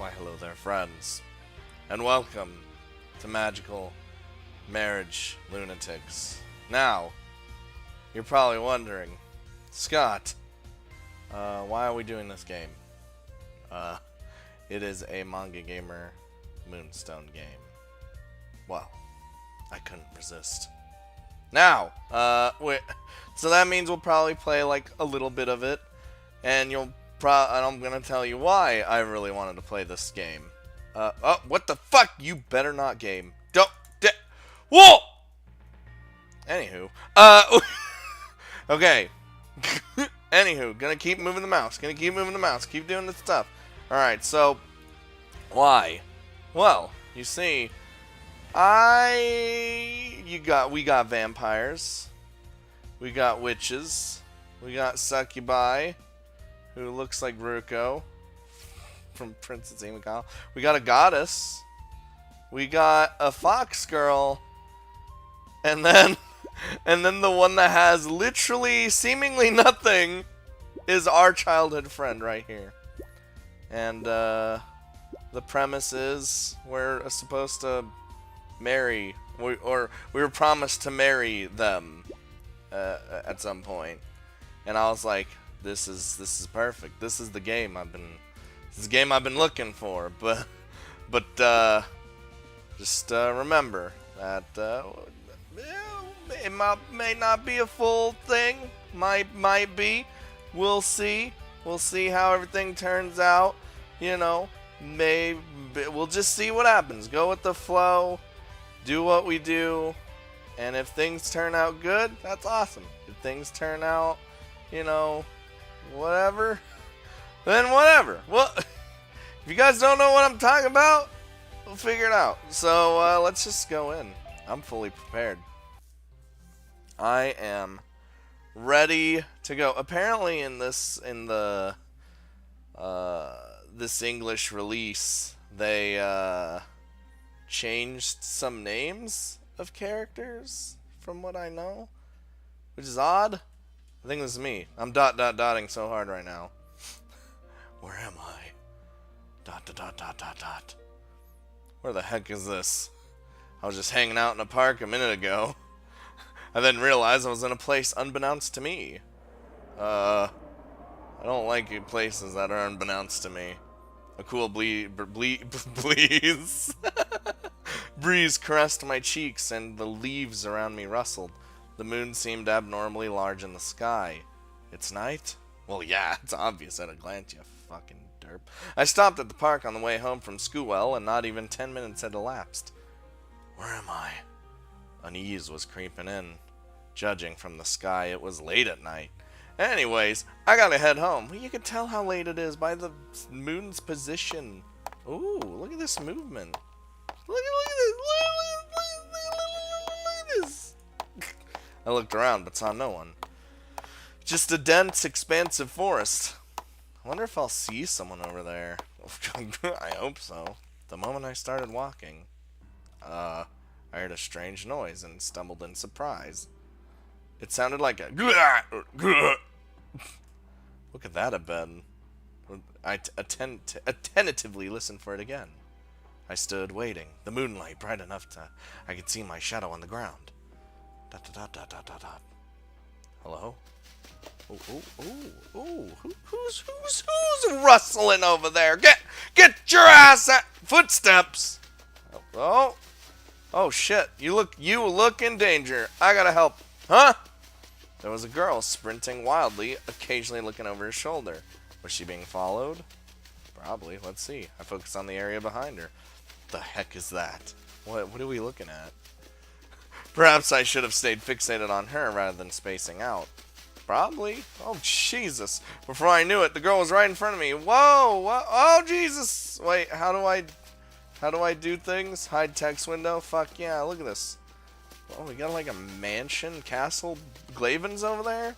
Why, hello there, friends, and welcome to Magical Marriage Lunatics. Now, you're probably wondering, Scott, why are we doing this game? Uh, it is a Manga Gamer Moonstone game. Well, I couldn't resist. Now, so that means we'll probably play like a little bit of it, and and I'm gonna tell you why I really wanted to play this game. Oh, what the fuck? You better not game. Whoa! Anywho, okay. Anywho, gonna keep moving the mouse. Keep doing this stuff. Alright, so, why? Well, you see, we got vampires. We got witches. We got succubi, who looks like Ruko from Princess Imikal. We got a goddess. We got a fox girl. And then the one that has literally seemingly nothing is our childhood friend right here. And the premise is we're supposed to marry, we were promised to marry them at some point. And I was like, this is perfect. This is the game I've been looking for. But just remember that it may not be a full thing. Might be. We'll see. We'll see how everything turns out. You know, we'll just see what happens. Go with the flow. Do what we do. And if things turn out good, that's awesome. If things turn out, you know, whatever, then whatever. Well, if you guys don't know what I'm talking about, we'll figure it out. So let's just go in. I'm fully prepared. I am ready to go. Apparently, in this English release, they changed some names of characters, from what I know, which is odd. I think this is me. I'm dotting so hard right now. Where am I? Dot. Where the heck is this? I was just hanging out in a park a minute ago. I then realized I was in a place unbeknownst to me. I don't like places that are unbeknownst to me. A cool breeze breeze caressed my cheeks and the leaves around me rustled. The moon seemed abnormally large in the sky. It's night? Well, yeah, it's obvious at a glance, you fucking derp. I stopped at the park on the way home from school, and not even 10 minutes had elapsed. Where am I? Unease was creeping in. Judging from the sky, it was late at night. Anyways, I gotta head home. Well, you can tell how late it is by the moon's position. Ooh, look at this movement. Look at this. I looked around, but saw no one. Just a dense, expansive forest. I wonder if I'll see someone over there. I hope so. The moment I started walking, I heard a strange noise and stumbled in surprise. It sounded like a... Look at that, a bed. I attentively listened for it again. I stood waiting, the moonlight bright enough I could see my shadow on the ground. Hello? Who's rustling over there? Get your ass at footsteps. Oh shit! You look in danger. I gotta help. Huh? There was a girl sprinting wildly, occasionally looking over her shoulder. Was she being followed? Probably. Let's see. I focused on the area behind her. What the heck is that? What are we looking at? Perhaps I should have stayed fixated on her rather than spacing out. Probably. Oh, Jesus. Before I knew it, the girl was right in front of me. Whoa! What? Oh, Jesus! Wait, how do I do things? Hide text window? Fuck yeah, look at this. Oh, we got like a mansion, castle, Glavins over there?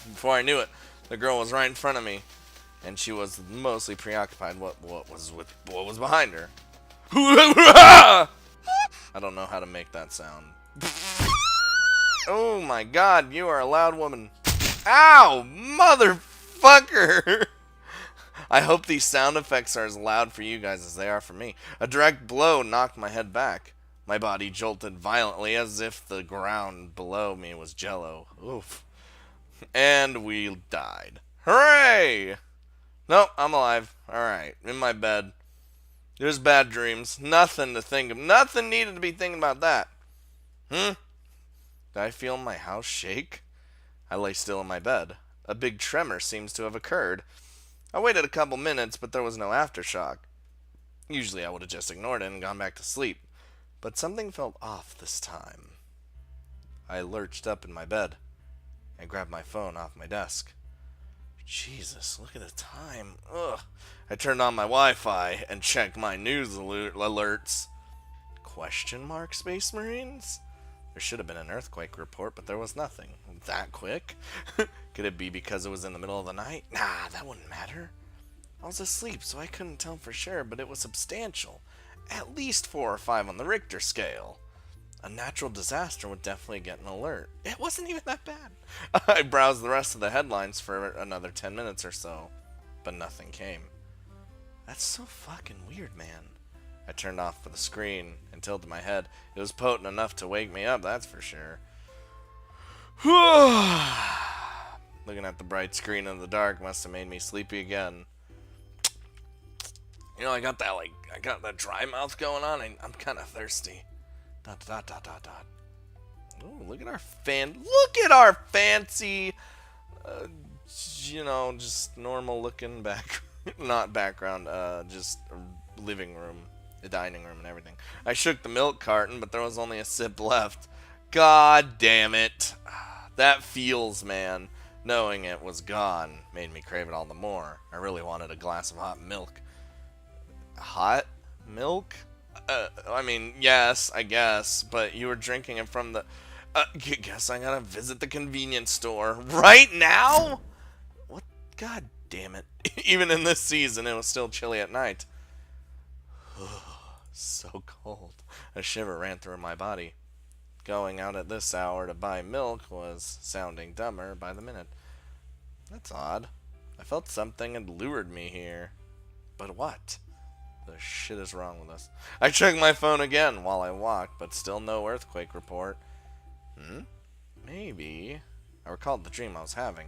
Before I knew it, the girl was right in front of me. And she was mostly preoccupied what was behind her. I don't know how to make that sound. Oh my god, you are a loud woman. Ow! Motherfucker! I hope these sound effects are as loud for you guys as they are for me. A direct blow knocked my head back. My body jolted violently as if the ground below me was jello. Oof. And we died. Hooray! Nope, I'm alive. Alright, in my bed. There's bad dreams. Nothing to think of. Nothing needed to be thinking about that. Did I feel my house shake? I lay still in my bed. A big tremor seems to have occurred. I waited a couple minutes, but there was no aftershock. Usually I would have just ignored it and gone back to sleep. But something felt off this time. I lurched up in my bed and grabbed my phone off my desk. Jesus, look at the time. Ugh. I turned on my Wi-Fi and checked my news alerts. Question mark, Space Marines? There should have been an earthquake report, but there was nothing. That quick? Could it be because it was in the middle of the night? Nah, that wouldn't matter. I was asleep, so I couldn't tell for sure, but it was substantial. At least 4 or 5 on the Richter scale. A natural disaster would definitely get an alert. It wasn't even that bad. I browsed the rest of the headlines for another 10 minutes or so, but nothing came. That's so fucking weird, man. I turned off the screen and tilted my head. It was potent enough to wake me up, that's for sure. Looking at the bright screen in the dark must have made me sleepy again. You know, I got that dry mouth going on, and I'm kind of thirsty. Dot dot dot dot dot. Ooh, look at our fancy, just normal looking not background, just living room, the dining room and everything. I shook the milk carton, but there was only a sip left. God damn it. That feels, man. Knowing it was gone made me crave it all the more. I really wanted a glass of hot milk. Hot milk? I mean, yes, I guess, but you were drinking it from the... guess I gotta visit the convenience store right now? What? God damn it. Even in this season, it was still chilly at night. So cold. A shiver ran through my body. Going out at this hour to buy milk was sounding dumber by the minute. That's odd. I felt something had lured me here. But what? The shit is wrong with us? I checked my phone again while I walked, but still no earthquake report. Maybe. I recalled the dream I was having.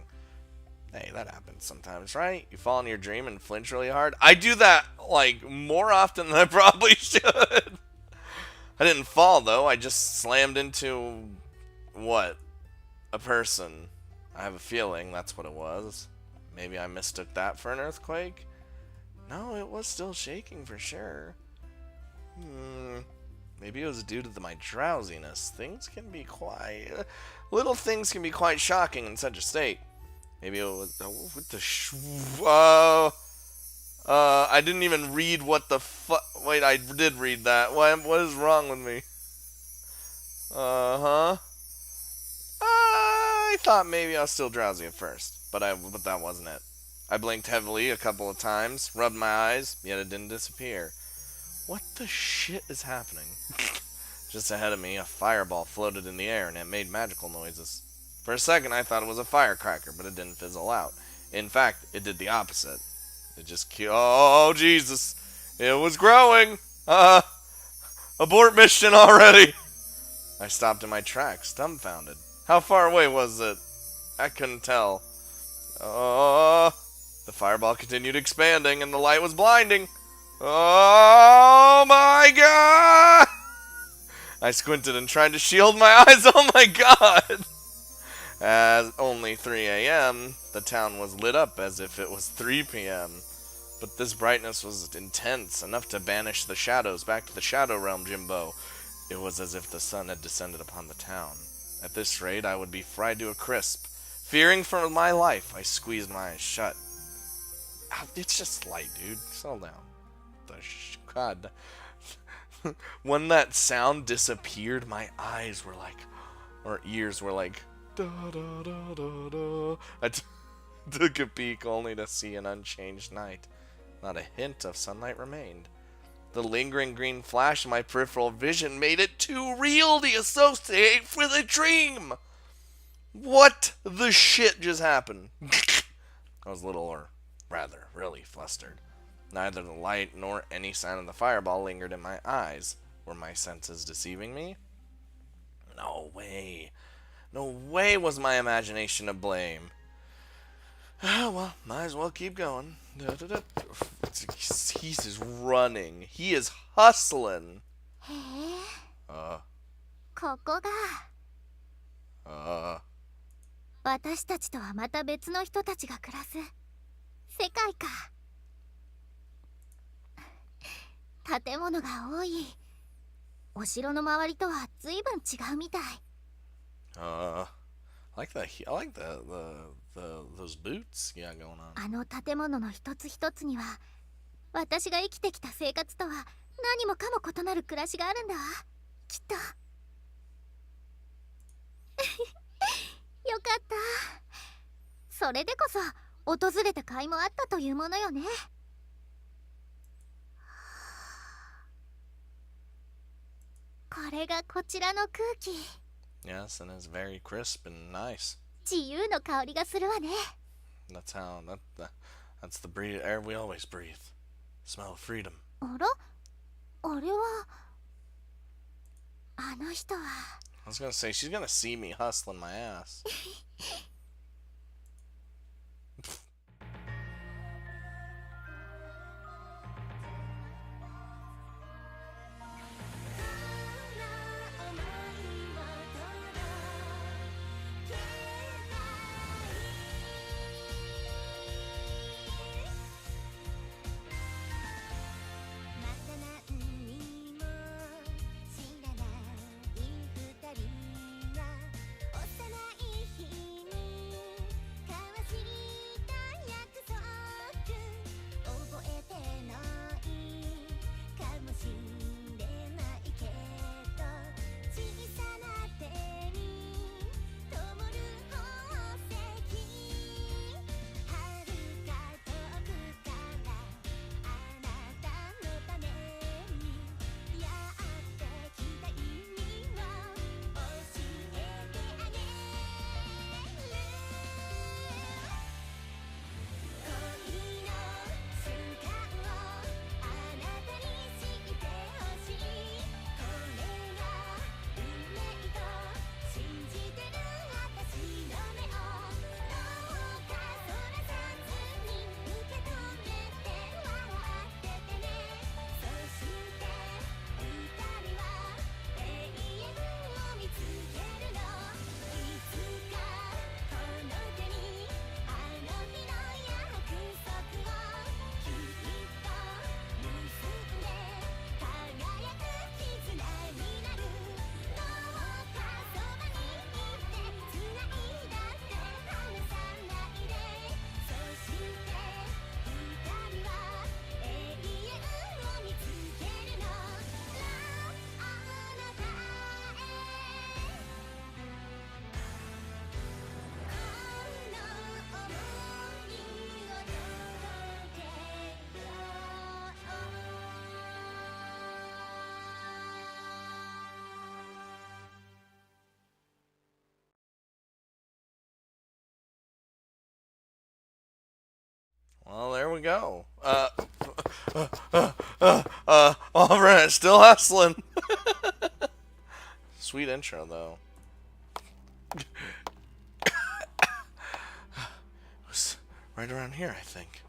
Hey, that happens sometimes, right? You fall in your dream and flinch really hard. I do that, like, more often than I probably should. I didn't fall, though. I just slammed into... what? A person. I have a feeling that's what it was. Maybe I mistook that for an earthquake? No, it was still shaking for sure. Maybe it was due to my drowsiness. Little things can be quite shocking in such a state. Maybe it was... I didn't even read what the fuck... Wait, I did read that. What is wrong with me? I thought maybe I was still drowsy at first, but that wasn't it. I blinked heavily a couple of times, rubbed my eyes, yet it didn't disappear. What the shit is happening? Just ahead of me, a fireball floated in the air and it made magical noises. For a second, I thought it was a firecracker, but it didn't fizzle out. In fact, it did the opposite. It just oh, Jesus. It was growing. Abort mission already. I stopped in my tracks, dumbfounded. How far away was it? I couldn't tell. The fireball continued expanding and the light was blinding. Oh my god! I squinted and tried to shield my eyes. Oh my god! At only 3 a.m., the town was lit up as if it was 3 p.m. But this brightness was intense, enough to banish the shadows back to the Shadow Realm, Jimbo. It was as if the sun had descended upon the town. At this rate, I would be fried to a crisp. Fearing for my life, I squeezed my eyes shut. It's just light, dude. Settle down. God. When that sound disappeared, my eyes were like... or ears were like... da da da da da. I took a peek only to see an unchanged night. Not a hint of sunlight remained. The lingering green flash in my peripheral vision made it too real to associate with a dream. What the shit just happened? I was little or rather, really flustered. Neither the light nor any sign of the fireball lingered in my eyes. Were my senses deceiving me? No way. No way was my imagination to blame. Well, might as well keep going. He's just running. He is hustling. へえ、 Uh, ここが uh. 私たちとはまた別の人たちが暮らす世界か。建物が多い。お城の周りとは随分違うみたい。I like that. I like those boots. Yeah, going on. あの建物の一つ一つには私が生きてきた生活とは何もかも異なる暮らしがあるんだわ、きっと。よかった。それでこそ訪れた甲斐もあったというものよね。これがこちらの空気。 Yes, and it's very crisp and nice. 自由の香りがするわね。 That's the air we always breathe. Smell of freedom. あら、あれはあの人は。 I was gonna say she's gonna see me hustling my ass. Well, there we go. Alright, still hustling. Sweet intro, though. It was right around here, I think.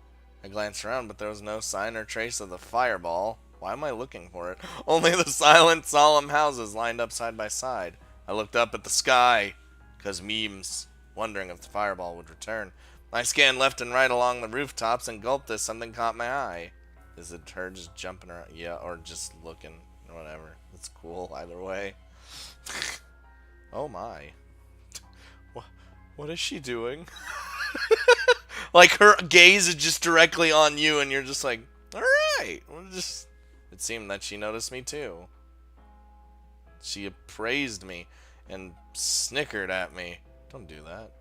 I glanced around, but there was no sign or trace of the fireball. Why am I looking for it? Only the silent, solemn houses lined up side by side. I looked up at the sky, 'cause memes, wondering if the fireball would return. I scanned left and right along the rooftops and gulped as something caught my eye. Is it her just jumping around? Yeah, or just looking. Whatever. It's cool either way. Oh my. What is she doing? Like her gaze is just directly on you and you're just like, alright. It seemed that she noticed me too. She appraised me and snickered at me. Don't do that.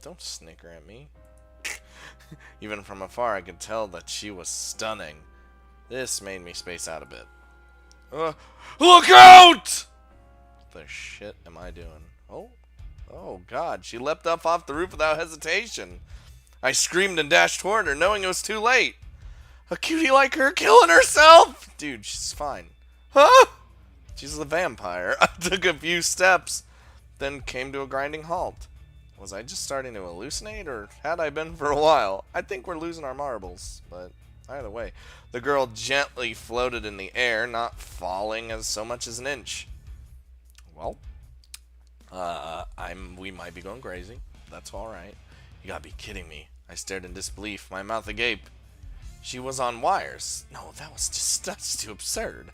Don't snicker at me. Even from afar, I could tell that she was stunning. This made me space out a bit. Look out! What the shit am I doing? Oh God, she leapt up off the roof without hesitation. I screamed and dashed toward her, knowing it was too late. A cutie like her killing herself? Dude, she's fine. Huh? She's a vampire. I took a few steps, then came to a grinding halt. Was I just starting to hallucinate, or had I been for a while? I think we're losing our marbles, but either way. The girl gently floated in the air, not falling as so much as an inch. Well, we might be going crazy. That's alright. You gotta be kidding me. I stared in disbelief, my mouth agape. She was on wires. No, that's too absurd.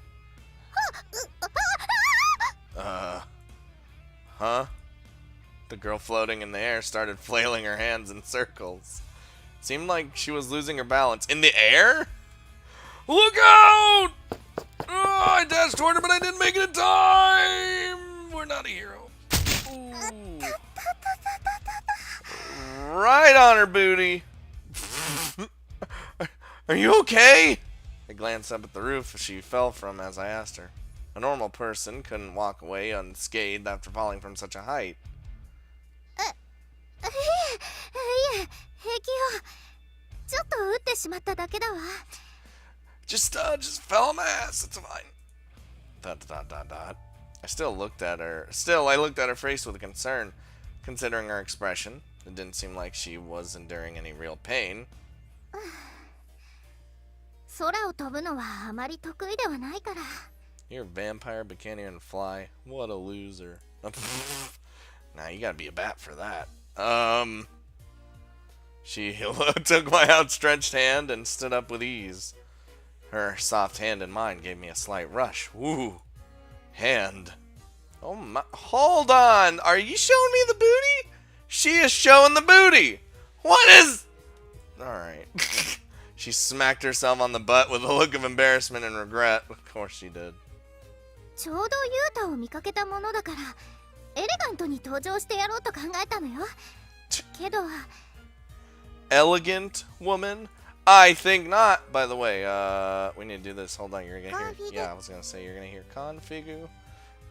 Huh? The girl floating in the air started flailing her hands in circles. Seemed like she was losing her balance. In the air? Look out! Oh, I dashed toward her, but I didn't make it in time! We're not a hero. Ooh. Right on her booty. Are you okay? I glanced up at the roof she fell from as I asked her. A normal person couldn't walk away unscathed after falling from such a height. いえ、平気よ。ちょっと打ってしまっただけだわ。Just fell on my ass. It's fine. ... I looked at her face with concern, considering her expression. It didn't seem like she was enduring any real pain. 空を飛ぶのはあまり得意ではないから。 You're a vampire but can't even fly. What a loser. Nah, you gotta be a bat for that. She took my outstretched hand and stood up with ease. Her soft hand in mine gave me a slight rush. Woo! Hand. Oh my. Hold on! Are you showing me the booty? She is showing the booty! What is. Alright. She smacked herself on the butt with a look of embarrassment and regret. Of course she did. ちょうどユータを見かけたものだから、エレガントに登場してやろうと考えたのよ。けど。 Elegant woman? I think not. By the way, we need to do this. Hold on, you're gonna hear. Yeah, I was gonna say you're gonna hear configu.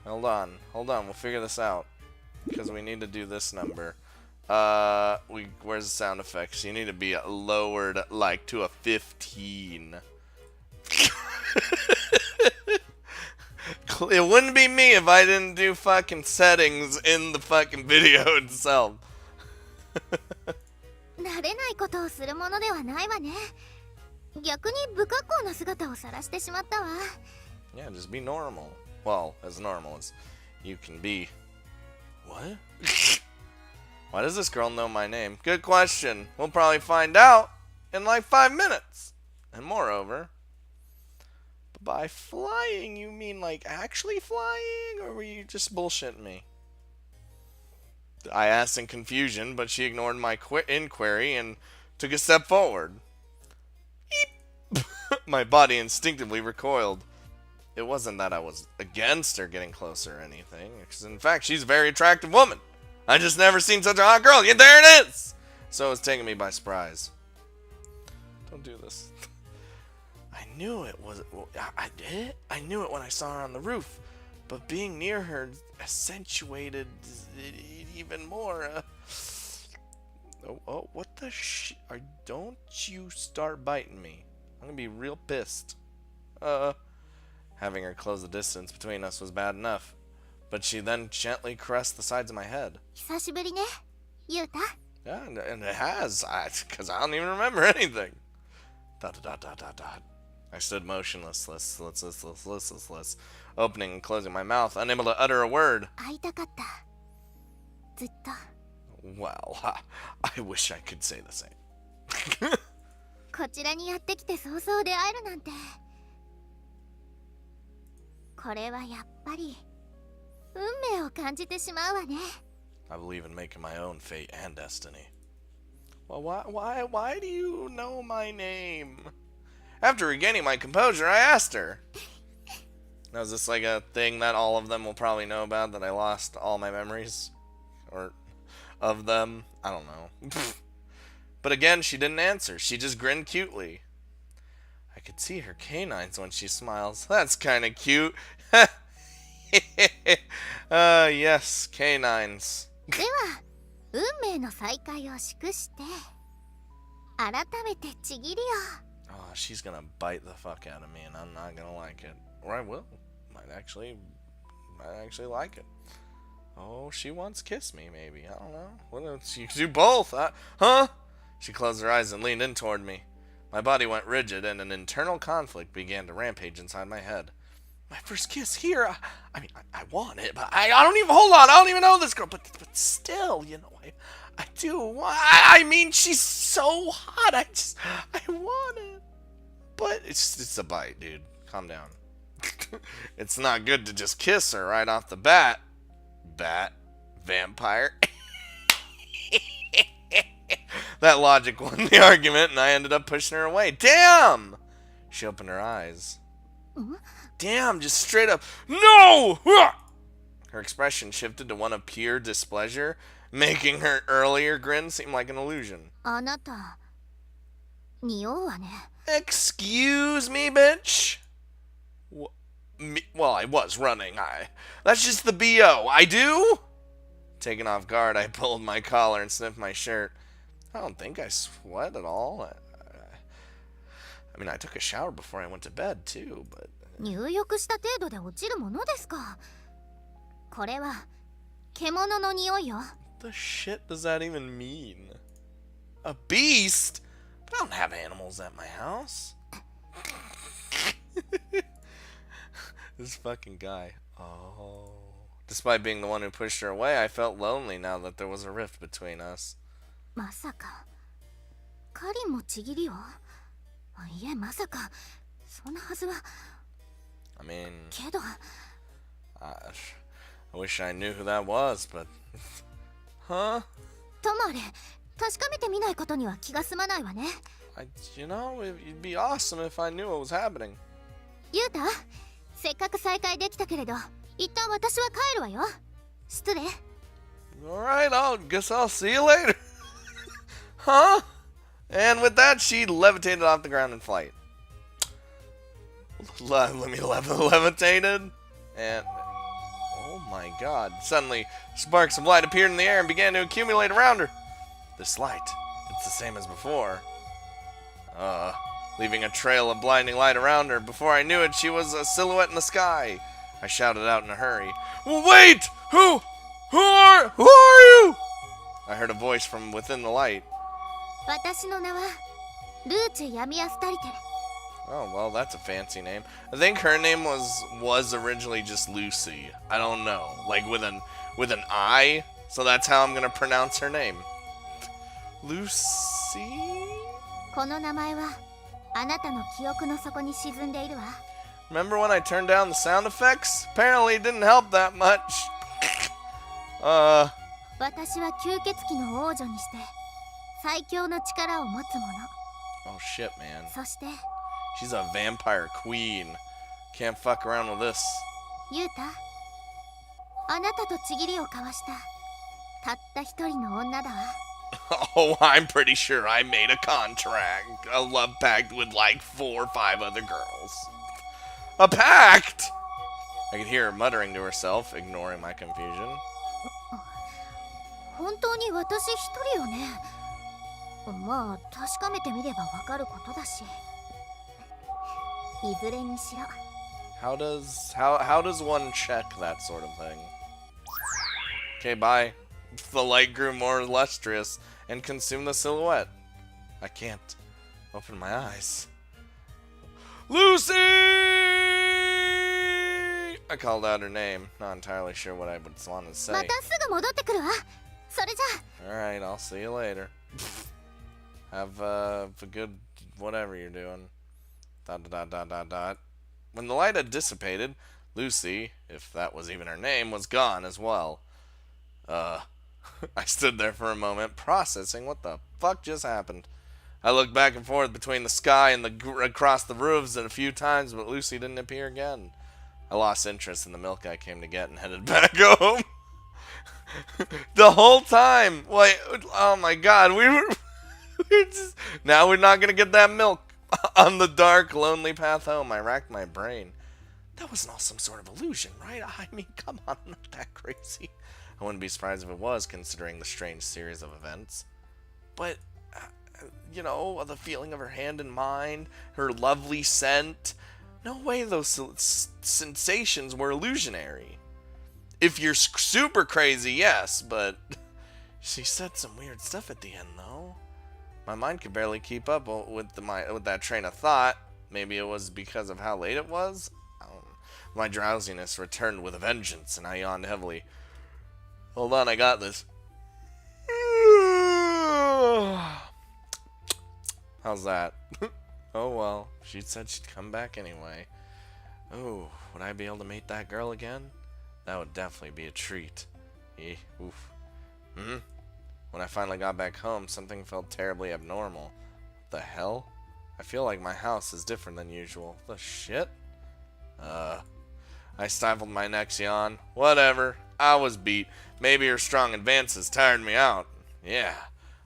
Hold on, we'll figure this out because we need to do this number. Where's the sound effects? You need to be lowered like to a 15. It wouldn't be me if I didn't do fucking settings in the fucking video itself. 慣れないことをするものではないわね。逆に不格好な姿を晒してしまったわ。Yeah, just be normal. Well, as normal as you can be. What? Why does this girl know my name? Good question. We'll probably find out in like 5 minutes. And moreover, by flying, you mean like actually flying, or were you just bullshitting me? I asked in confusion, but she ignored my inquiry and took a step forward. Eep. My body instinctively recoiled. It wasn't that I was against her getting closer or anything, because in fact, she's a very attractive woman. I just never seen such a hot girl. Yeah, there it is! So it was taking me by surprise. Don't do this. I knew it was. I did? I knew it when I saw her on the roof. But being near her accentuated it even more. What the don't you start biting me. I'm gonna be real pissed. Having her close the distance between us was bad enough. But she then gently caressed the sides of my head. 久しぶりね、ユータ。 Yeah, and it has. Because I don't even remember anything. ... I stood motionless, listless, opening and closing my mouth, unable to utter a word. 会いたかった。ずっと。 Well, I wish I could say the same. こちらにやってきて早々出会えるなんて。これはやっぱり運命を感じてしまうわね。 I believe in making my own fate and destiny. Well, why do you know my name? After regaining my composure, I asked her. Now, is this like a thing that all of them will probably know about, that I lost all my memories? Or of them? I don't know. But again, she didn't answer. She just grinned cutely. I could see her canines when she smiles. That's kind of cute. Yes, canines. では、運命の再会を祝して。改めてちぎりよ。 Oh, she's gonna bite the fuck out of me, and I'm not gonna like it. Or I will. Might actually like it. Oh, she wants to kiss me, maybe. I don't know. What else? You could do both. Huh? She closed her eyes and leaned in toward me. My body went rigid, and an internal conflict began to rampage inside my head. My first kiss here. I want it, but I don't even. Hold on. I don't even know this girl, but still, you know, I do. I mean, she's so hot. I want it. But it's a bite, dude. Calm down. It's not good to just kiss her right off the bat. Vampire. That logic won the argument, and I ended up pushing her away. Damn! She opened her eyes. Damn, just straight up, no! Her expression shifted to one of pure displeasure, making her earlier grin seem like an illusion. あなた、匂うわね。 Excuse me, bitch? Well, I was running. That's just the BO. I do? Taken off guard, I pulled my collar and sniffed my shirt. I don't think I sweat at all. I mean, I took a shower before I went to bed, too, but... 入浴した程度で落ちるものですか。これは獣の匂いよ。 The shit does that even mean? A beast? But I don't have animals at my house. This fucking guy. Oh. Despite being the one who pushed her away, I felt lonely now that there was a rift between us. まさかカリンもちぎりよ。いえ、まさかそんなはずは。 I mean, けど I wish I knew who that was, but... Huh? ともあれ、確かめてみないことには気が済まないわね。You know, it'd be awesome if I knew what was happening. ユータ、せっかく再会できたけれど、一旦私は帰るわよ。失礼。 Alright, guess I'll see you later. Huh? And with that, she levitated off the ground in flight. Levitated? And... Oh my god. Suddenly, sparks of light appeared in the air and began to accumulate around her. This light, it's the same as before. Leaving a trail of blinding light around her. Before I knew it, she was a silhouette in the sky. I shouted out in a hurry. Wait! Who are you? I heard a voice from within the light. 私の名はルーチェ・ヤミアスタリテ。 Oh, well, that's a fancy name. I think her name was originally just Lucy. I don't know. Like with an I, so that's how I'm gonna pronounce her name. Lucy? この名前はあなたの記憶の底に沈んでいるわ。 Remember when I turned down the sound effects? Apparently it didn't help that much. 私は吸血鬼の王女にして最強の力を持つ者。 Oh shit, man. そして She's a vampire queen. Can't fuck around with this. ユータ、あなたとちぎりを交わしたたった一人の女だわ。 Oh, I'm pretty sure I made a contract. A love pact with like 4 or 5 other girls. A pact? I could hear her muttering to herself, ignoring my confusion. 本当に私一人よね。まあ確かめてみればわかることだし。いずれにしろ。 How does one check that sort of thing? Okay, bye. The light grew more lustrous and consumed the silhouette. I can't open my eyes. Lucy! I called out her name, not entirely sure what I would want to ま say. たすぐ戻ってくるわ。それじゃ。 Alright, I'll see you later. Have a good whatever you're doing. ... When the light had dissipated, Lucy, if that was even her name, was gone as well. I stood there for a moment, processing what the fuck just happened. I looked back and forth between the sky and across the roofs a few times, but Lucy didn't appear again. I lost interest in the milk I came to get and headed back home. The whole time! Wait, oh my god, we're just... Now we're not gonna get that milk. On the dark, lonely path home, I racked my brain. That wasn't all some sort of illusion, right? I mean, come on, I'm not that crazy. I wouldn't be surprised if it was, considering the strange series of events. But you know, the feeling of her hand in mine, her lovely scent. No way those sensations were illusionary. If you're super crazy, yes, but she said some weird stuff at the end, though. My mind could barely keep up with that train of thought. Maybe it was because of how late it was. My drowsiness returned with a vengeance, and I yawned heavily. Hold on, I got this. How's that? Oh well, she said she'd come back anyway. Oh, would I be able to meet that girl again? That would definitely be a treat. Oof. When I finally got back home, something felt terribly abnormal. What the hell? I feel like my house is different than usual. The shit? I stifled my next yawn. Whatever. I was beat. Maybe her strong advances tired me out. Yeah.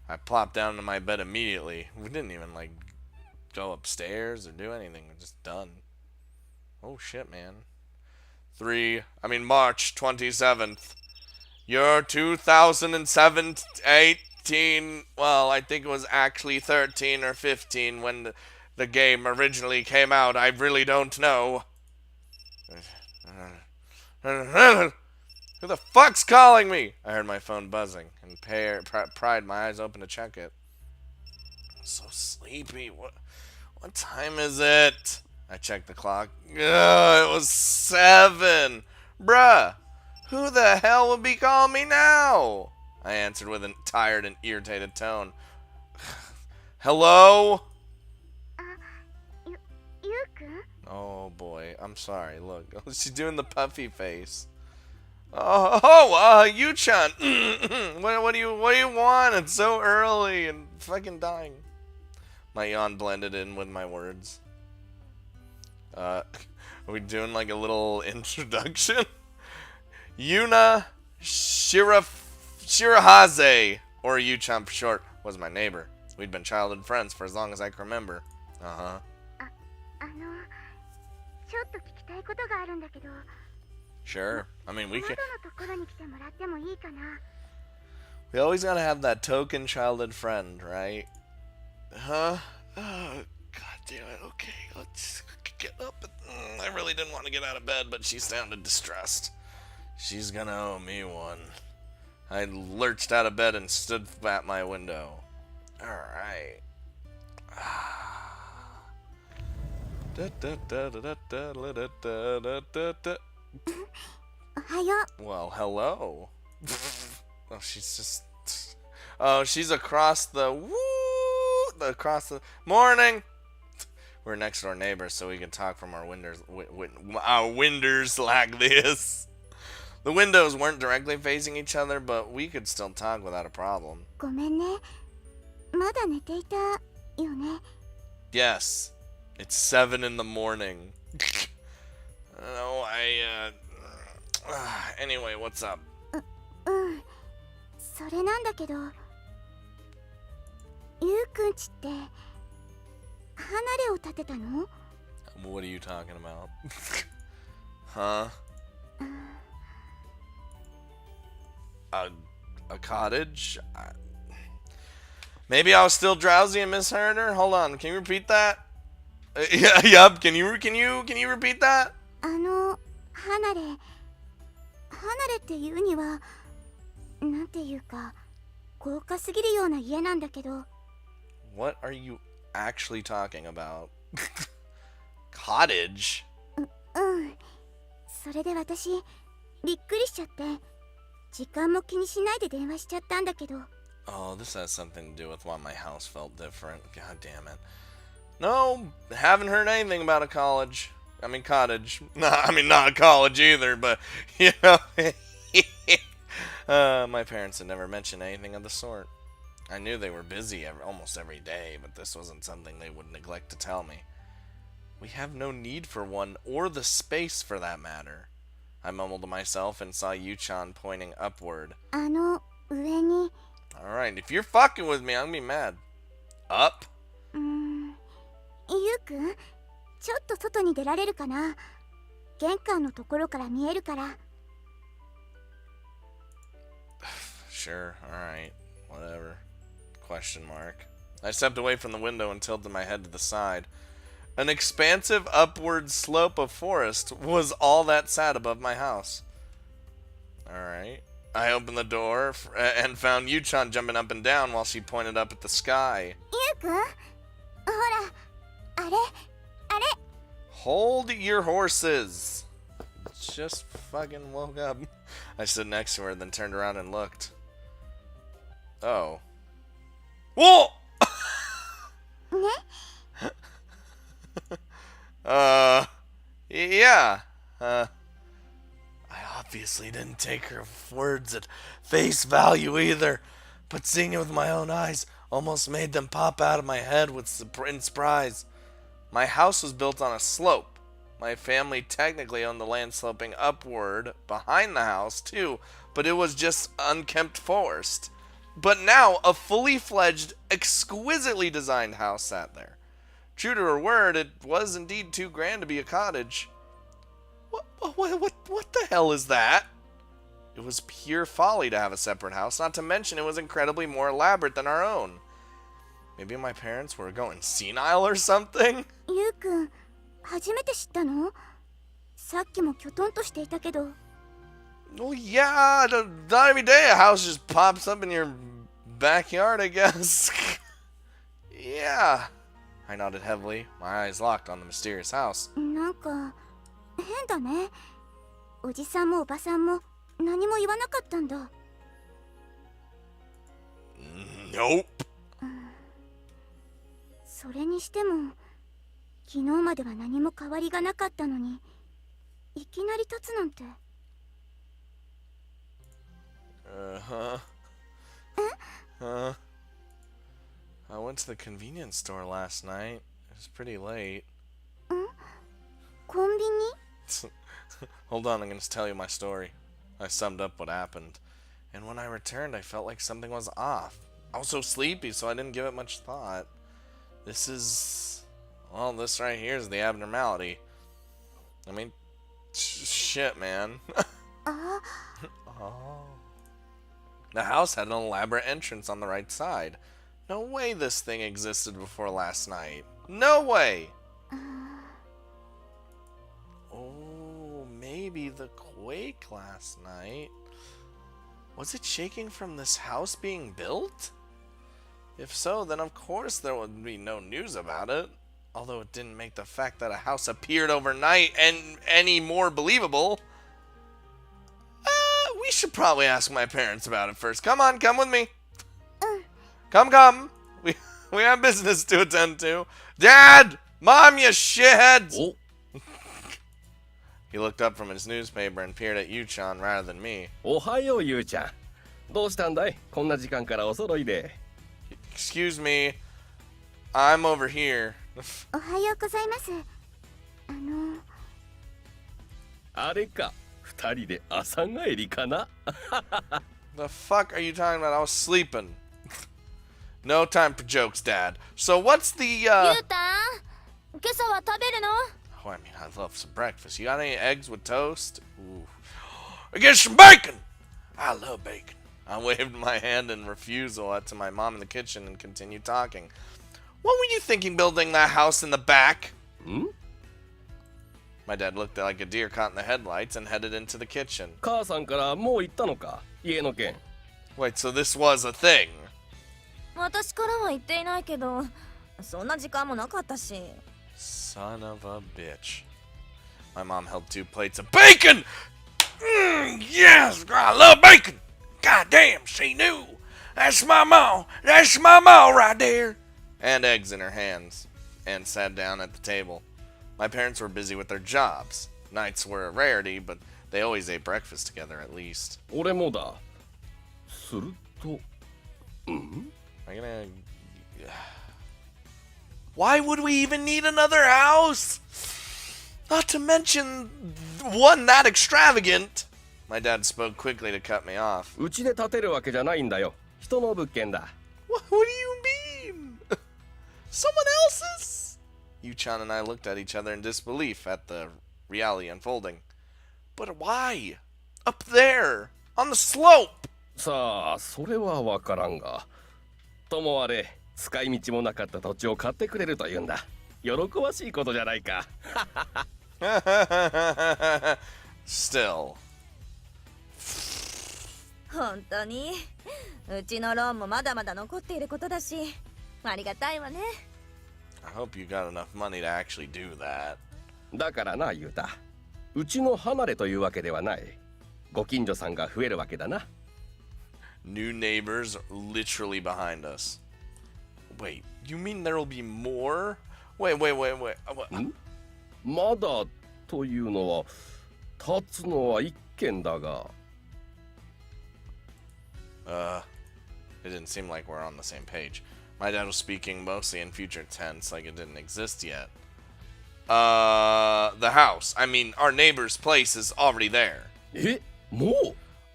I plopped down into my bed immediately. We didn't even, go upstairs or do anything. We're just done. Oh, shit, man. March 27th. Year 2018. Well, I think it was actually 13 or 15 when the game originally came out. I really don't know. Who the fuck's calling me? I heard my phone buzzing and pried my eyes open to check it. I'm so sleepy. What time is it? I checked the clock. Ugh, it was 7. Bruh, who the hell would be calling me now? I answered with a tired and irritated tone. Hello? Yu-kun? Oh boy, I'm sorry. Look, she's doing the puffy face. Yu-chan. what do you want? It's so early and fucking dying. My yawn blended in with my words. Are we doing like a little introduction? Yuna Shirahaze, or Yu-chan for short, was my neighbor. We'd been childhood friends for as long as I can remember. Sure. We always gotta have that token childhood friend, right? Huh? Oh, god damn it. Okay, let's get up. I really didn't want to get out of bed, but she sounded distressed. She's gonna owe me one. I lurched out of bed and stood at my window. Alright. Well, hello. Oh, she's just... Oh, she's across the... Across the... Morning! We're next door neighbors, so we can talk from our windows... Our windows like this. The windows weren't directly facing each other, but we could still talk without a problem. Yes. It's 7 in the morning. No, anyway, what's up? What are you talking about? Huh? A cottage? Maybe I was still drowsy and misheard her? Hold on, can you repeat that? Yup, can you repeat that? What are you actually talking about? Cottage? Oh, this has something to do with why my house felt different. God damn it. No, haven't heard anything about a cottage. No, not a college either, but, you know. My parents had never mentioned anything of the sort. I knew they were busy almost every day, but this wasn't something they would neglect to tell me. We have no need for one, or the space for that matter. I mumbled to myself and saw Yu-chan pointing upward. Alright, if you're fucking with me, I'm gonna be mad. Up? Sure, alright. Whatever. Question mark. I stepped away from the window and tilted my head to the side. An expansive upward slope of forest was all that sat above my house. Alright. I opened the door and found Yu-chan jumping up and down while she pointed up at the sky. Yu-kun? Hora, are? Hold your horses. Just fucking woke up. I stood next to her, then turned around and looked. Oh. Whoa! Yeah. I obviously didn't take her words at face value either, but seeing it with my own eyes almost made them pop out of my head in surprise. My house was built on a slope. My family technically owned the land sloping upward behind the house too, but it was just unkempt forest. But now a fully fledged, exquisitely designed house sat there. True to her word, it was indeed too grand to be a cottage. What the hell is that? It was pure folly to have a separate house, not to mention it was incredibly more elaborate than our own. Maybe my parents were going senile or something? ゆうくん、初めて知ったの？さっきもきょとんとしていたけど。Well, yeah, not every day a house just pops up in your backyard, I guess. Yeah. I nodded heavily, my eyes locked on the mysterious house. なんか変だね。おじさんもおばさんも何も言わなかったんだ。Nope. それにしても昨日までは何も変わりがなかったのにいきなり立つなんて。I went to the convenience store last night. It was pretty late. コンビニ？ Hold on, I'm going to tell you my story. I summed up what happened. And when I returned, I felt like something was off. I was so sleepy, so I didn't give it much thought. This right here is the abnormality. I mean, shit, man. Oh. The house had an elaborate entrance on the right side. No way this thing existed before last night. No way! Oh, maybe the quake last night. Was it shaking from this house being built? If so, then of course there would be no news about it. Although it didn't make the fact that a house appeared overnight any more believable. We should probably ask my parents about it first. Come on, come with me. Come. We have business to attend to. Dad! Mom, you shitheads! Oh. He looked up from his newspaper and peered at Yu-chan rather than me. おはようゆうちゃん。どうしたんだい？こんな時間からお揃いで。Excuse me. I'm over here. おはようございます。あれか、二人で朝帰りかな？ The fuck are you talking about? I was sleeping. No time for jokes, Dad. So what's the, ゆうたん、今朝は食べるの？ Oh, I mean, I love some breakfast. You got any eggs with toast? Ooh. I get some bacon! I love bacon. I waved my hand in refusal to my mom in the kitchen and continued talking. What were you thinking building that house in the back? Hmm? My dad looked like a deer caught in the headlights and headed into the kitchen. 母さんからもう行ったのか？家の件。 Wait, so this was a thing? 私からは言っていないけど、そんな時間もなかったし。 Son of a bitch. My mom held 2 plates of bacon! Yes! I love bacon! God damn, she knew! That's my mom! That's my mom right there! And eggs in her hands. And sat down at the table. My parents were busy with their jobs. Nights were a rarity, but they always ate breakfast together at least. 俺もだ。すると、Am I gonna... Why would we even need another house? Not to mention one that extravagant. My dad spoke quickly to cut me off. うちで建てるわけじゃないんだよ。人の物件だ。What do you mean? Someone else's? Yu-chan and I looked at each other in disbelief at the reality unfolding. But why? Up there, on the slope. さあ、それはわからんが。ともあれ、使い道もなかった土地を買ってくれるというんだ。喜ばしいことじゃないか。Still. 本当にうちのローンもまだまだ残っていることだし、ありがたいわね。 I hope you got enough money to actually do that. だからな、ユータ。うちの離れというわけではない。ご近所さんが増えるわけだな。New neighbors literally behind us. Wait, you mean there will be more? Wait. まだというのは、立つのは一軒だが。It didn't seem like we're on the same page. My dad was speaking mostly in future tense, like it didn't exist yet. The house. I mean, our neighbor's place is already there. え、もう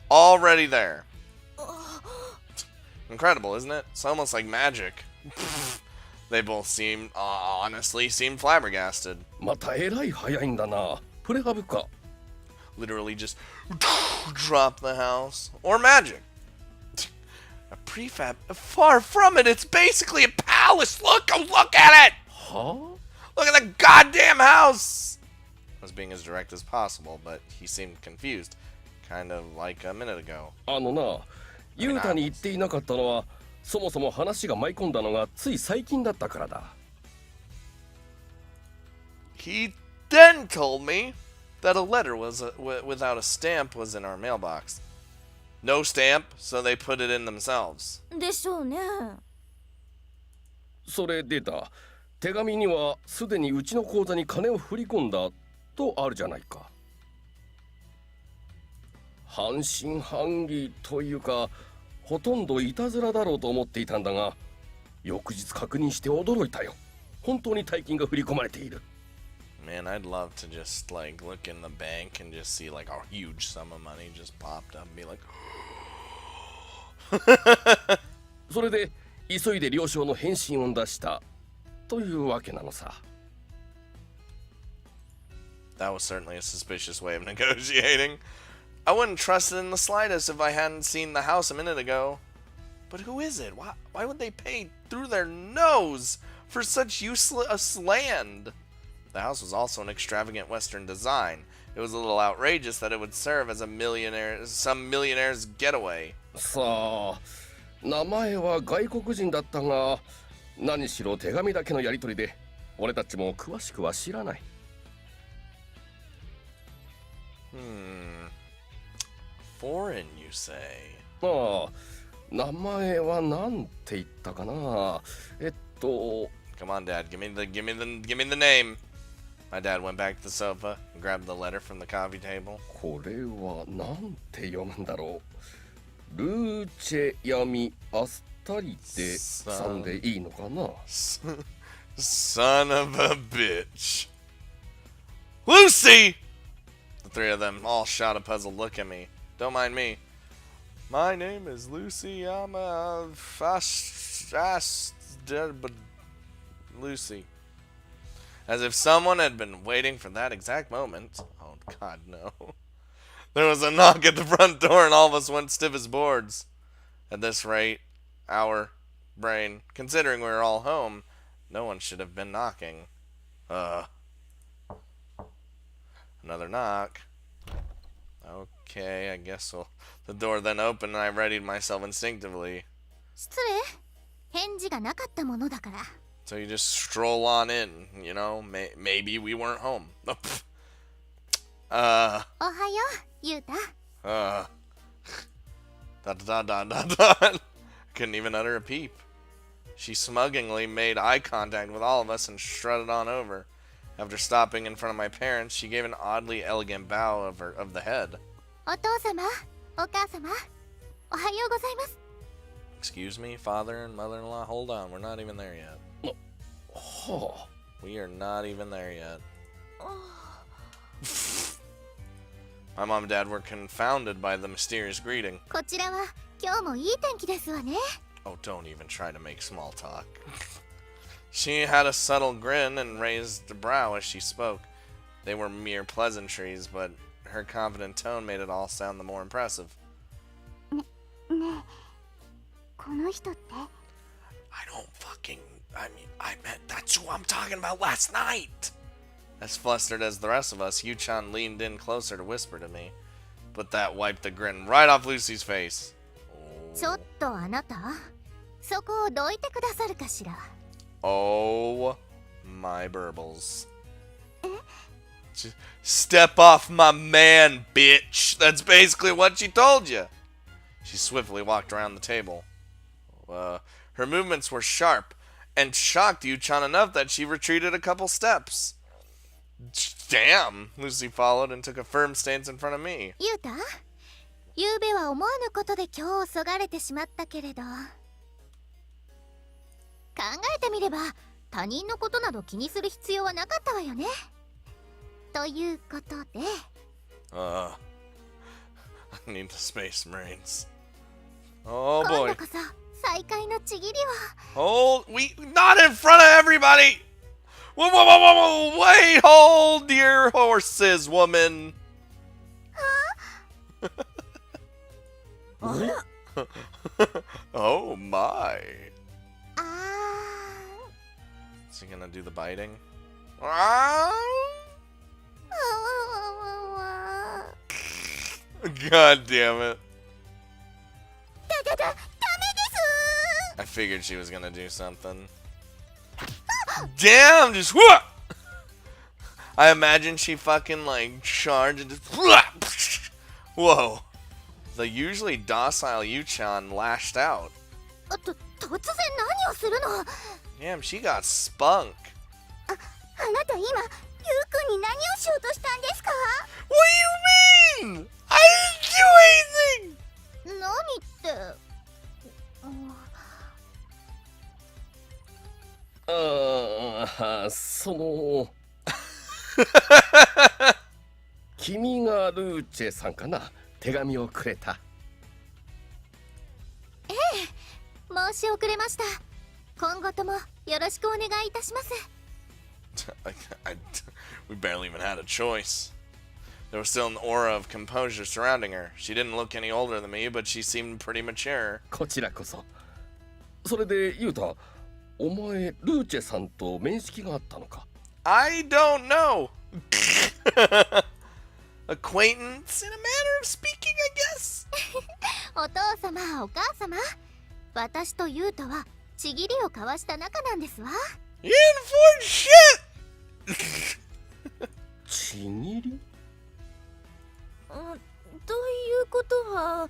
Already there. Incredible, isn't it? It's almost like magic. They both honestly seemed flabbergasted. またえらい早いんだな。プレハブか。Literally just drop the house. Or magic. A prefab. Far from it. It's basically a palace. Look at it. は Look at the goddamn house. I was being as direct as possible, but he seemed confused. Kind of like a minute ago. あのな、ユータに言っていなかったのは、そもそも話が舞い込んだのがつい最近だったからだ。He then told me that a letter was without a stamp was in our mailbox. No stamp, so they put it in themselves. でしょうね。それでだ、手紙にはすでにうちの口座に金を振り込んだとあるじゃないか。半信半疑というか、ほとんどいたずらだろうと思っていたんだが、翌日確認して驚いたよ。本当に大金が振り込まれている。Man, I'd love to just like look in the bank and just see like a huge sum of money just popped up and be like それで急いで了承の返信を出したというわけなのさ。That was certainly a suspicious way of negotiating. I wouldn't trust it in the slightest if I hadn't seen the house a minute ago. But who is it? Why would they pay through their nose for such useless land? The house was also an extravagant Western design. It was a little outrageous that it would serve as some millionaire's getaway. さあ、名前は外国人だったが、何しろ手紙だけのやり取りで、俺たちも詳しくは知らない。Foreign, you say? ああ、名前はなんて言ったかな。Come on, Dad. Give me the name. My dad went back to the sofa and grabbed the letter from the coffee table. これはなんて読むんだろう。ルーチェヤミアスタリテさんでいいのかな。Son of a bitch. Lucy! The three of them all shot a puzzled look at me. Don't mind me. My name is Lucy. I'm a Lucy. As if someone had been waiting for that exact moment. Oh, God, no. There was a knock at the front door and all of us went stiff as boards. At this rate, our brain, considering we were all home, no one should have been knocking. Another knock. Okay, I guess so. The door then opened and I readied myself instinctively. 失礼。返事がなかったものだから。 So you just stroll on in, you know? Maybe we weren't home. おはよう、ゆうた。Couldn't even utter a peep. She smugly made eye contact with all of us and strutted on over. After stopping in front of my parents, she gave an oddly elegant bow of the head. お父様、お母様、おはようございます。 Excuse me, father and mother-in-law? Hold on, we're not even there yet. はあ。 We are not even there yet. My mom and dad were confounded by the mysterious greeting. こちらは今日もいい天気ですわね。 Oh, don't even try to make small talk. She had a subtle grin and raised a brow as she spoke. They were mere pleasantries, but her confident tone made it all sound the more impressive. ねえ、この人って I meant that's who I'm talking about last night. As flustered as the rest of us, Yu-chan leaned in closer to whisper to me. But that wiped the grin right off Lucy's face. ちょっとあなた、そこをどいてくださるかしら。 Oh, my burbles. Just step off my man, bitch. That's basically what she told you. She swiftly walked around the table. Her movements were sharp and shocked Yu-chan enough that she retreated a couple steps. Damn, Lucy followed and took a firm stance in front of me. ゆうた、ゆうべは思わぬことで今日をそがれてしまったけれど、考えてみれば他人のことなど気にする必要はなかったわよね。ということで、I need the Space Marines. Oh 今 boy. 度こそ再会のちぎりHold,を。not in front of everybody. Whoa, whoa, whoa, whoa, whoa. Wait, hold your horses, woman. Oh my. あ Is he gonna do the biting? ー、わわわわ。 God damn it. ダメです。 I figured she was gonna do something. Damn, just whoop! I imagine she fucking like charged and just whoa. The usually docile Yu-chan lashed out. 突然何をするの？ Damn, she got spunk. あなた今、ゆうくんに何をしようとしたんですか？ What do you mean? I didn't do anything! 何って。その君がルーチェさんかな、手紙をくれた。申し遅れました。今後ともよろしくお願いいたします。We barely even had a choice. There was still an aura of composure surrounding her. She didn't look any older than me, but she seemed pretty mature. こちらこそ。それでユウタ、お前ルーチェさんと面識があったのか？ I don't know. Acquaintance in a manner of speaking, I guess. お父様、お母様、私とユウタはちぎりを交わした仲なんですわ。 You didn't forge shit. ちぎり？ということは、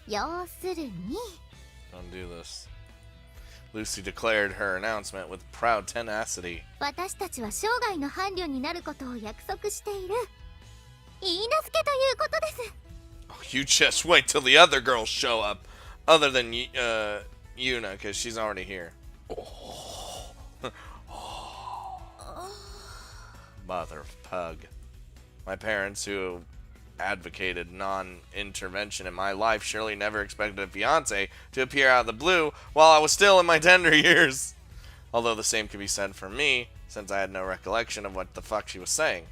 要するに、 Don't do this. Lucy declared her announcement with proud tenacity. 私たちは生涯の伴侶になることを約束している。言い名付けということです。 Oh, you just wait till the other girls show up. Other than Yuna, because she's already here. Mother of pug. My parents, who advocated non-intervention in my life, surely never expected a fiance to appear out of the blue while I was still in my tender years. Although the same could be said for me, since I had no recollection of what the fuck she was saying.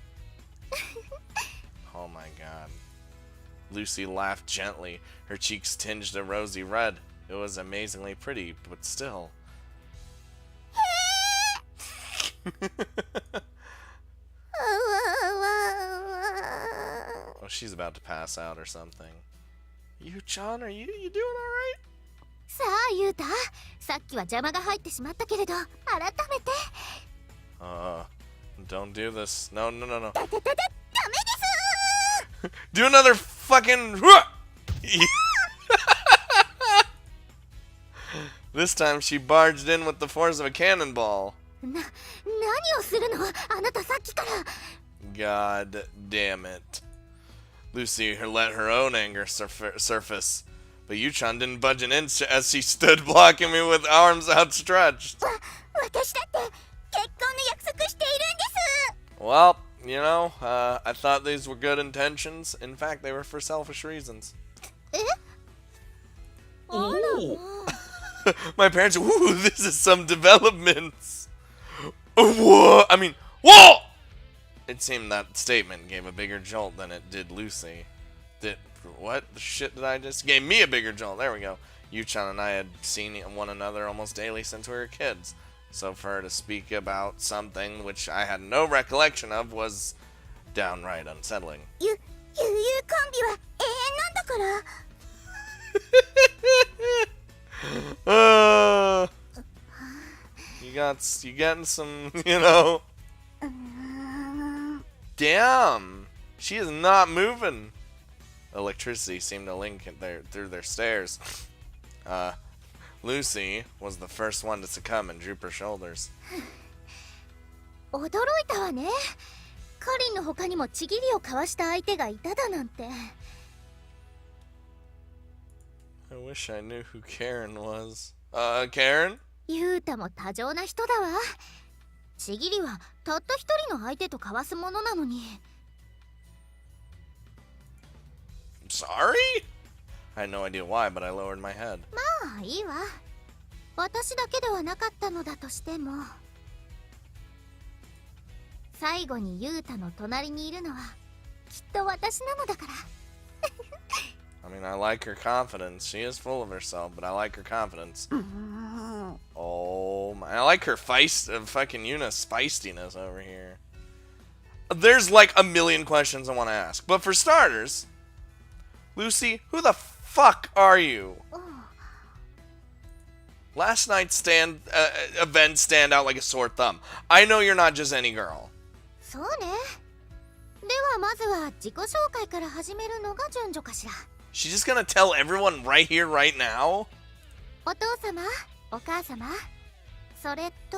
Oh my god. Lucy laughed gently, her cheeks tinged a rosy red. It was amazingly pretty, but still. Oh, she's about to pass out or something. Yu-chan, are you doing alright? さあ、ユウタ、さっきは邪魔が入ってしまったけれど、改めて。Don't do this. No, no, no, no. ダメです。 Do another fucking. This time she barged in with the force of a cannonball. 何をするの？あなたさっきから。 God damn it. Lucy let her own anger surface, but Yu-chan didn't budge an inch as she stood blocking me with arms outstretched. 私だって結婚の約束しているんです。 Well, you know, I thought these were good intentions. In fact, they were for selfish reasons. おお。 My parents, ooh, this is some developments. Whoa! I mean, whoa! It seemed that statement gave a bigger jolt than it did Lucy. What the shit did I just? Gave me a bigger jolt. There we go. Yuchan and I had seen one another almost daily since we were kids. So for her to speak about something which I had no recollection of was downright unsettling. ゆうコンビは永遠なんだから you getting some, you know. Damn, she is not moving. Electricity seemed to link through their stairs. Lucy was the first one to succumb and droop her shoulders. 驚いたわね。カリンの他にもちぎりを交わした相手がいただなんて。 I wish I knew who Karen was. Karen? ユータも多情な人だわ。ちぎりはたった一人の相手と交わすものなのに。 I'm sorry? I had no idea why, but I lowered my head. まあいいわ。私だけではなかったのだとしても。最後にユータの隣にいるのはきっと私なのだから。I mean, I like her confidence. She is full of herself, but I like her confidence. Oh my! I like her fucking Yuna's feistiness over here. There's like a million questions I want to ask, but for starters, Lucy, who the fuck are you? Last night's event stand out like a sore thumb. I know you're not just any girl. そうね。ではまずは自己紹介から始めるのが順序かしら。 She's just gonna tell everyone right here, right now? お父様、お母様、それと。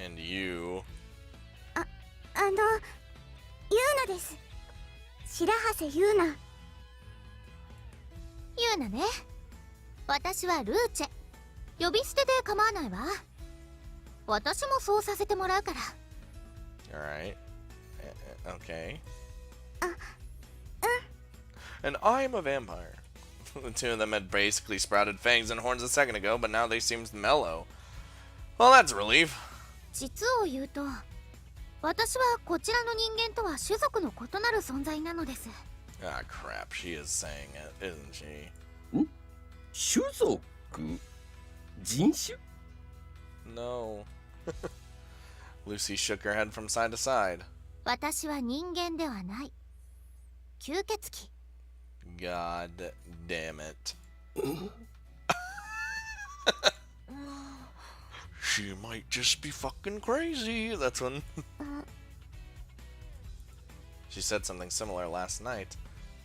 And you. ユーナです。白羽ユーナ。ユーナね。私はルーチェ。呼び捨てで構わないわ。私もそうさせてもらうから。 Alright. Okay. And I'm a vampire. The two of them had basically sprouted fangs and horns a second ago, but now they seemed mellow. Well, that's a relief. 実を言うと、私はこちらの人間とは種族の異なる存在なのです。 Ah, crap. She is saying it, isn't she? 種族人種 No. Lucy shook her head from side to side. 私は人間ではない。吸血鬼。 God damn it. She might just be fucking crazy. That's when she said something similar last night.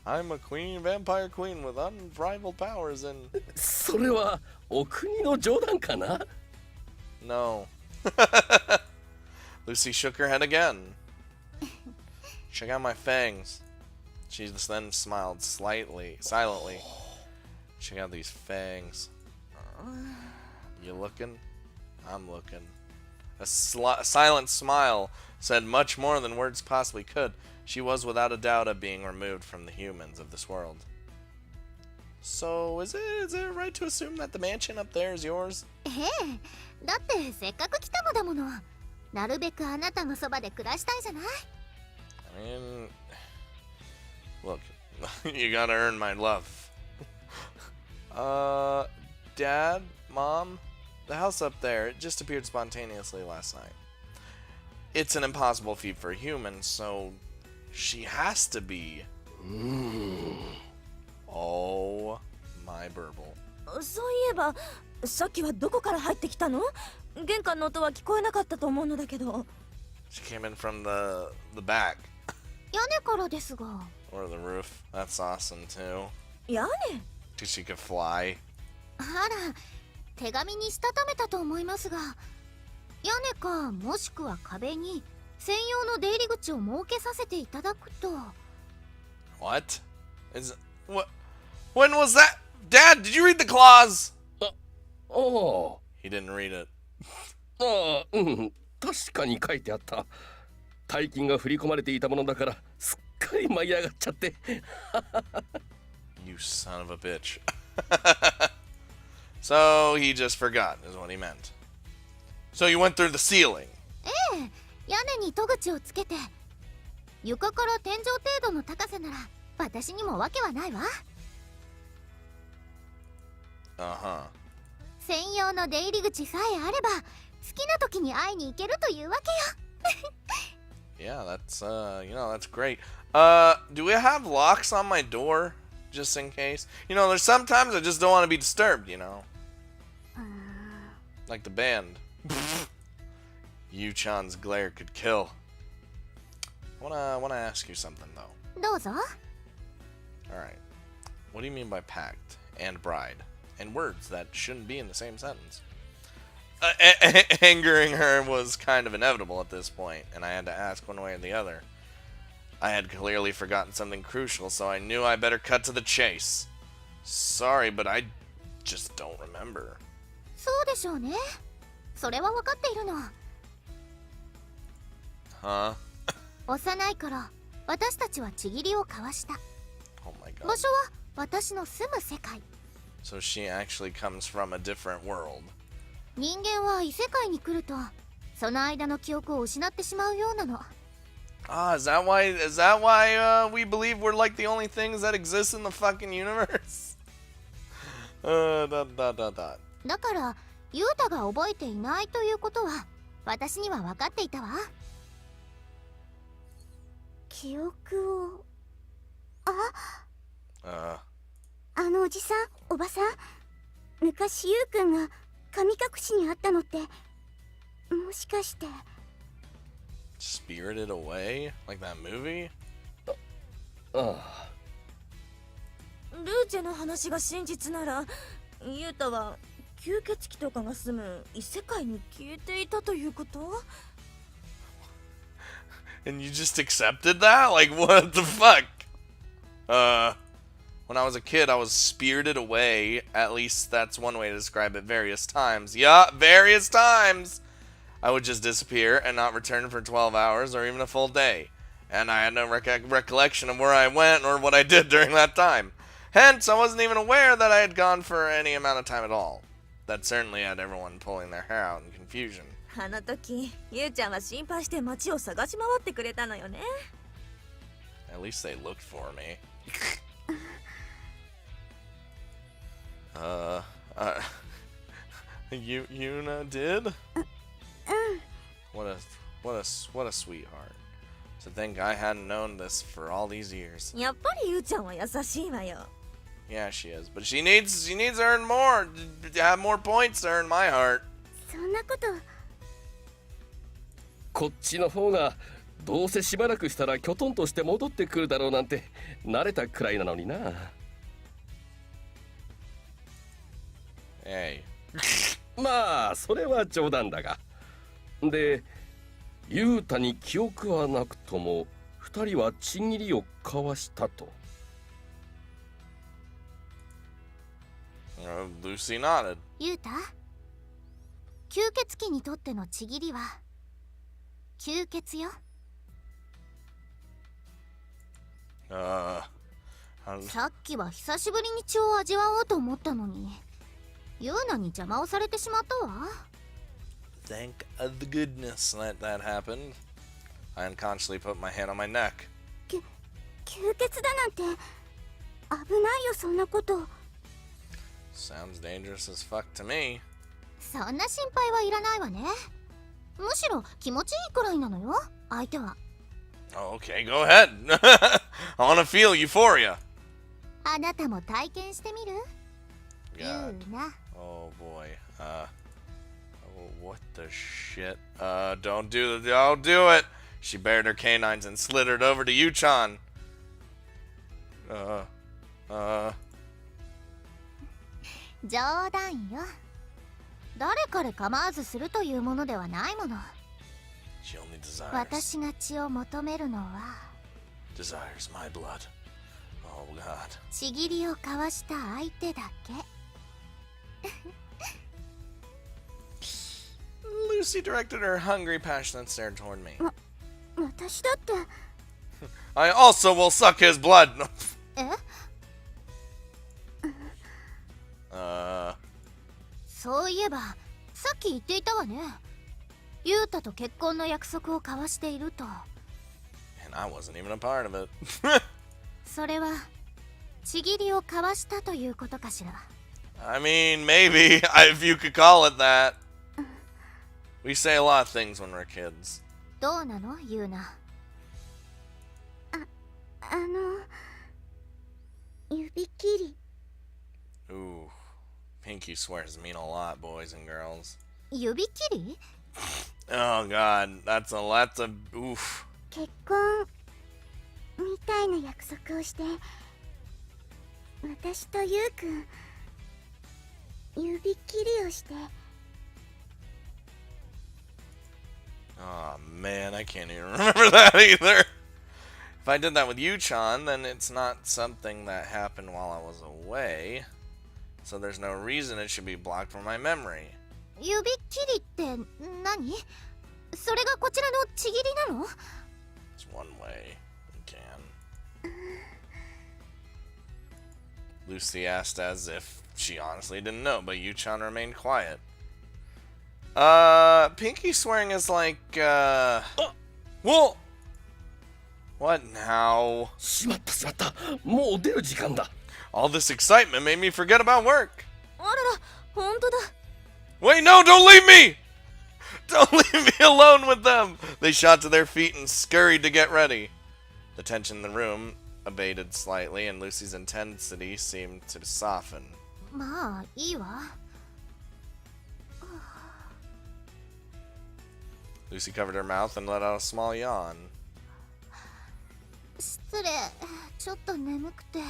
I'm a vampire queen with unrivaled powers and それはお国の冗談かな no. Lucy shook her head again. Check out my fangs. She then smiled silently. Check out these fangs. You looking? I'm looking. A silent smile said much more than words possibly could. She was without a doubt being removed from the humans of this world. So, is it right to assume that the mansion up there is yours? ええ、だってせっかく来たのだもの。なるべくあなたのそばで暮らしたいじゃない。 I mean, look, you gotta earn my love. Dad, Mom, the house up there, it just appeared spontaneously last night. It's an impossible feat for a human, so she has to be. Oh my burble. そういえばさっきはどこから入ってきたの？玄関の音は聞こえなかったと思うのだけど。 She came in from the back. 屋根からですが。 Or the roof. That's awesome too. 屋根？ Cause she could fly. あら、手紙にしたためたと思いますが、屋根かもしくは壁に専用の出入り口を設けさせていただくと。 What? What? When was that? Dad, did you read the clause? ああ He didn't read it. ああ、確かに書いてあった。大金が振り込まれていたものだからすっかり舞い上がっちゃって。You son of a bitch. So he just forgot, is what he meant. So you went through the ceiling. ええ、屋根に戸口をつけて、床から天井程度の高さなら私にもわけはないわ。Uh-huh. 専用の出入り口さえあれば好きな時に会いに行けるというわけよ。 Yeah, that's that's great. Do we have locks on my door just in case? There's sometimes I just don't want to be disturbed, Like the band. Yu-chan's glare could kill. I wanna ask you something though. どうぞ。 Alright. What do you mean by pact and bride? And words that shouldn't be in the same sentence. Angering her was kind of inevitable at this point, and I had to ask one way or the other. I had clearly forgotten something crucial, so I knew I better cut to the chase. Sorry, but I just don't remember. そうでしょうね。それは分かっているの。 Huh? 幼い頃、私たちはちぎりを交わした。 Oh my god. 場所は私の住む世界。 So she actually comes from a different world. 人間は異世界に来ると、その間の記憶を失ってしまうようなの。 Ah, is that why we believe we're like the only things that exist in the fucking universe? Dot. だから、ユータが覚えていないということは、私には分かっていたわ。記憶を。あのおじさん、おばさん、昔ユウくんが神隠しにあったのって、もしかして。 Spirited Away? Like that movie? あルーチェの話が真実ならユータは吸血鬼とかが住む異世界に消えていたということ？ And you just accepted that? Like, what the fuck? When I was a kid, I was spirited away. At least that's one way to describe it various times. Yeah, various times! I would just disappear and not return for 12 hours or even a full day. And I had no recollection of where I went or what I did during that time. Hence, I wasn't even aware that I had gone for any amount of time at all. That certainly had everyone pulling their hair out in confusion. あの時ユウちゃんは心配して街を探し回ってくれたのよね。 At least they looked for me. Yuna did? What a sweetheart. To think I hadn't known this for all these years. やっぱりユウちゃんは優しいわよ。 Yeah, she is. But she needs to earn more. To have more points to earn my heart. そんなこと。こっちの方がどうせしばらくしたらキョトンとして戻ってくるだろうなんて慣れたくらいなのにな。Hey. まあそれは冗談だが。で、ユータに記憶はなくとも二人はちぎりを交わしたと。Lucy nodded. ユータ、吸血鬼にとってのちぎりは吸血よ。さっきは久しぶりに血を味わおうと思ったのに、ユーナに邪魔をされてしまったわ。 Thank the goodness that happened. I unconsciously put my hand on my neck. 吸血だなんて危ないよ、そんなこと。 Sounds dangerous as fuck to me. そんな心配はいらないわね。むしろ気持ちいいくらいなのよ、相手は。 Oh, okay, go ahead. I want to feel euphoria. あなたも体験してみる？ God. ユーナ。 Oh boy. What the shit? Don't do it. She bared her canines and slithered over to Yu-chan. 冗談よ。誰彼構わずするというものではないもの。 She only desires 私が血を求めるのは my blood. Oh god. ちぎりを交わした相手だけ。Lucy directed her hungry, passionate stare toward me. 私だって。 I also will suck his blood. え？そういえばさっき言っていたわね。ユータと結婚の約束を交わしていると。 And I wasn't even a part of it. それはちぎりを交わしたということかしら。I mean, maybe, if you could call it that. We say a lot of things when we're kids. どうなのユーナ。指切り。 Ooh. Pinky swears mean a lot, boys and girls. 指切り？ Oh god, that's a oof. 結婚みたいな約束をして、私とユウくん指切りをして。 Oh man, I can't even remember that either. If I did that with Yu-chan, then it's not something that happened while I was away. So there's no reason it should be blocked from my memory. 指切りって何？それがこちらのちぎりなの？ It's one way we can. Lucy asked as if she honestly didn't know, but Yu-chan remained quiet. Pinky swearing is like, well, what now? しまったしまった。もう出る時間だ。 All this excitement made me forget about work. あらら、本当だ。 Wait, no, don't leave me! Don't leave me alone with them! They shot to their feet and scurried to get ready. The tension in the room abated slightly, and Lucy's intensity seemed to soften. まあいいわ。 Lucy covered her mouth and let out a small yawn. 失礼、ちょっと眠くて。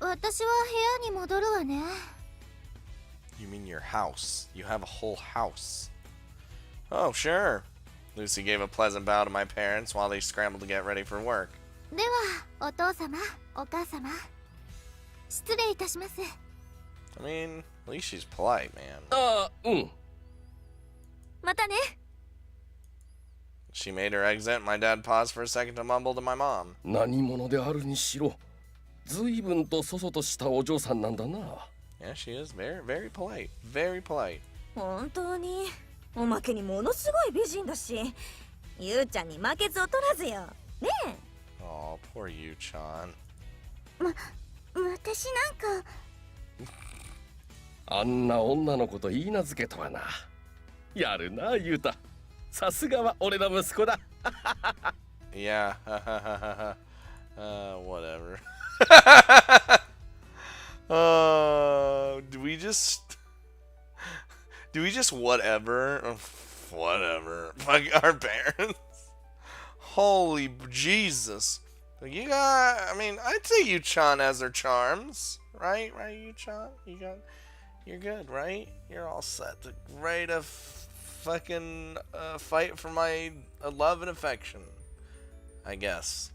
私は部屋に戻るわね。 You mean your house? You have a whole house. Oh, sure. Lucy gave a pleasant bow to my parents while they scrambled to get ready for work. では、お父様、お母様。失礼いたします。 I mean, at least she's polite, man. ああ、うん。またね。 She made her exit. My dad paused for a second to mumble to my mom. 何者であるにしろ、ずいぶんとそそとしたお嬢さんなんだな。 Yeah, she is very, very polite. Very polite. 本当に。おまけにものすごい美人だし、ユウちゃんに負けず劣らずよ。ねえ。 Oh, poor Yu-chan. 私なんか。あんな女の子と言い名付けとはな。やるな、ユウタ。さすがは俺の息子だ。Yeah. Whatever. Do we just whatever? Whatever. Fuck our parents. Holy Jesus. You got, I mean, I'd say Yu-chan has their charms. Right, Yu-chan? You're good, right? You're all set to ready to fucking fight for my love and affection. I guess.